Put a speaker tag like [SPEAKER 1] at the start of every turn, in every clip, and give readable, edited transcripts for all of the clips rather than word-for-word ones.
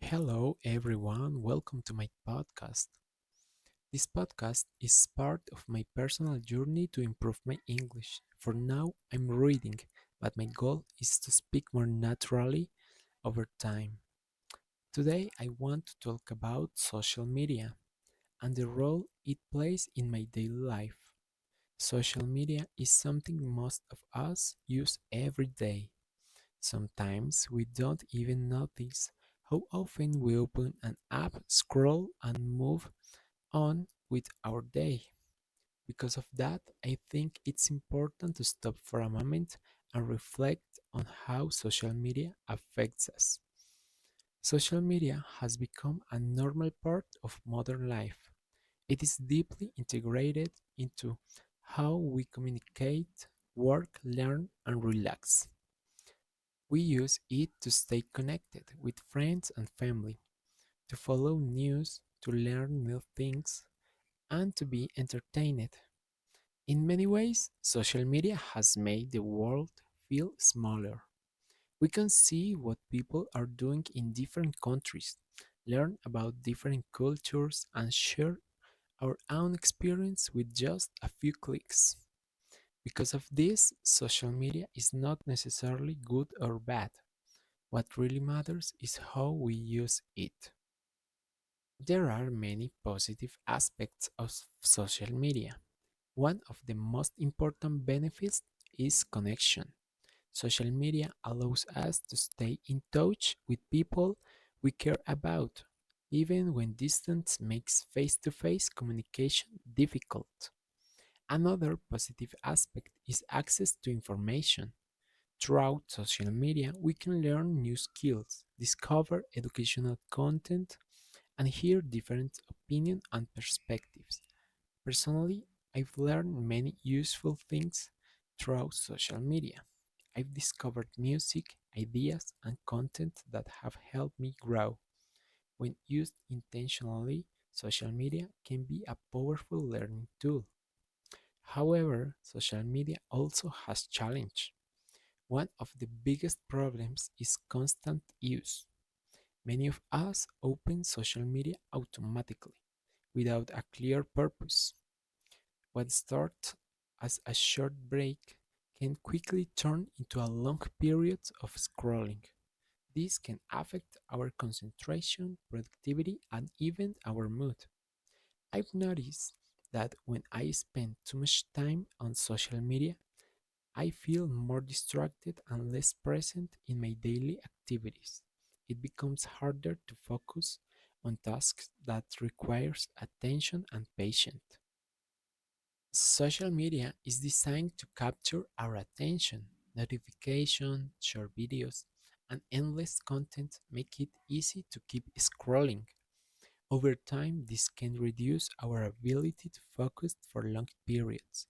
[SPEAKER 1] Hello, everyone. Welcome to my podcast. This podcast is part of my personal journey to improve my English. For now, I'm reading, but my goal is to speak more naturally over time. Today, I want to talk about social media and the role it plays in my daily life. Social media is something most of us use every day. Sometimes we don't even notice how often we open an app, scroll, and move on with our day. Because of that, I think it's important to stop for a moment and reflect on how social media affects us. Social media has become a normal part of modern life. It is deeply integrated into how we communicate, work, learn, and relax. We use it to stay connected with friends and family, to follow news, to learn new things, and to be entertained. In many ways, social media has made the world feel smaller. We can see what people are doing in different countries, learn about different cultures, and share our own experience with just a few clicks. Because of this, social media is not necessarily good or bad. What really matters is how we use it. There are many positive aspects of social media. One of the most important benefits is connection. Social media allows us to stay in touch with people we care about, even when distance makes face to face communication difficult. Another positive aspect is access to information. Throughout social media, we can learn new skills, discover educational content, and hear different opinions and perspectives. Personally, I've learned many useful things throughout social media. I've discovered music, ideas, and content that have helped me grow. When used intentionally, social media can be a powerful learning tool. However, social media also has challenges. One of the biggest problems is constant use. Many of us open social media automatically without a clear purpose. What starts as a short break can quickly turn into a long period of scrolling. This can affect our concentration, productivity, and even our mood. I've noticed that when I spend too much time on social media, I feel more distracted and less present in my daily activities. It becomes harder to focus on tasks that requires attention and patience. Social media is designed to capture our attention. Notifications, short videos, and endless content make it easy to keep scrolling. Over time, this can reduce our ability to focus for long periods.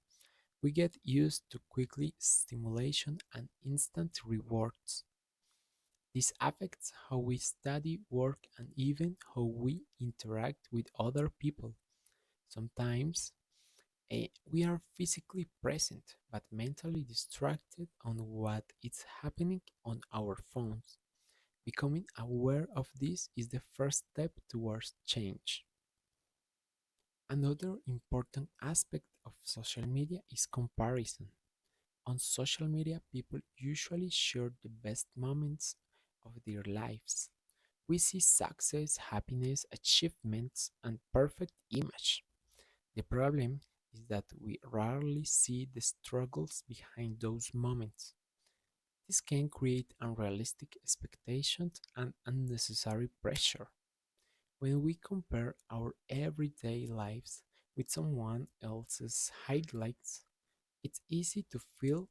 [SPEAKER 1] We get used to quickly stimulation and instant rewards. This affects how we study, work, and even how we interact with other people. Sometimes we are physically present but mentally distracted on what is happening on our phones. Becoming aware of this is the first step towards change. Another important aspect of social media is comparison. On social media, people usually share the best moments of their lives. We see success, happiness, achievements, and perfect image. The problem is that we rarely see the struggles behind those moments. This can create unrealistic expectations and unnecessary pressure. When we compare our everyday lives with someone else's highlights, it's easy to feel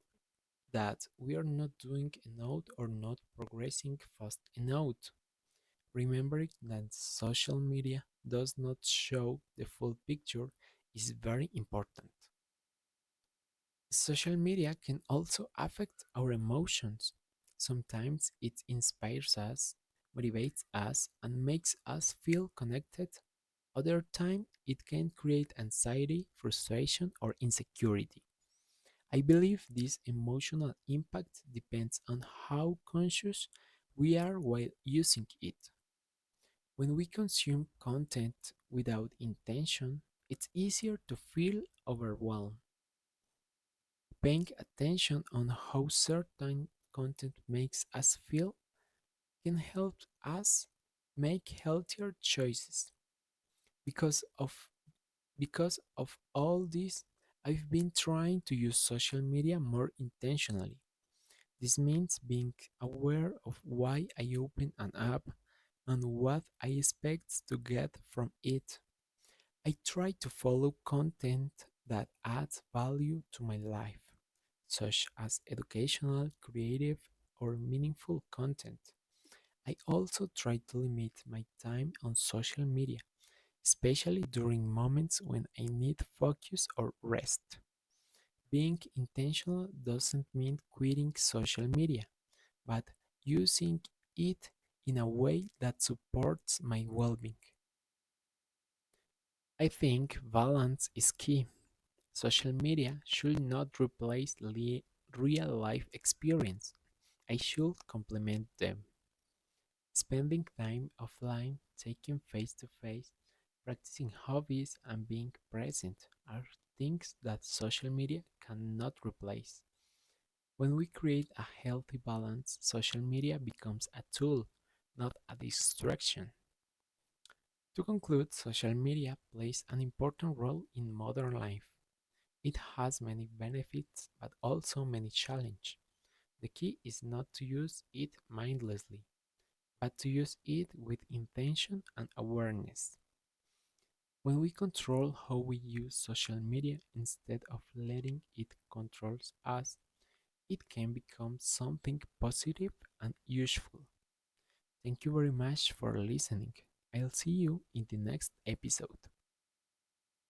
[SPEAKER 1] that we are not doing enough or not progressing fast enough. Remembering that social media does not show the full picture is very important. Social media can also affect our emotions. Sometimes it inspires us, motivates us, and makes us feel connected. Other time it can create anxiety, frustration, or insecurity. I believe this emotional impact depends on how conscious we are while using it. When we consume content without intention, it's easier to feel overwhelmed. Paying attention on how certain content makes us feel can help us make healthier choices. Because of because of all this, I've been trying to use social media more intentionally. This means being aware of why I open an app and what I expect to get from it. I try to follow content that adds value to my life, such as educational, creative, or meaningful content. I also try to limit my time on social media, especially during moments when I need focus or rest. Being intentional doesn't mean quitting social media, but using it in a way that supports my well being. I think balance is key. Social media should not replace real life experience. I should complement them. Spending time offline, taking face to face, practicing hobbies, and being present are things that social media cannot replace. When we create a healthy balance, social media becomes a tool, not a distraction. To conclude, social media plays an important role in modern life. It has many benefits but also many challenges. The key is not to use it mindlessly, but to use it with intention and awareness. When we control how we use social media instead of letting it control us, it can become something positive and useful. Thank you very much for listening. I'll see you in the next episode.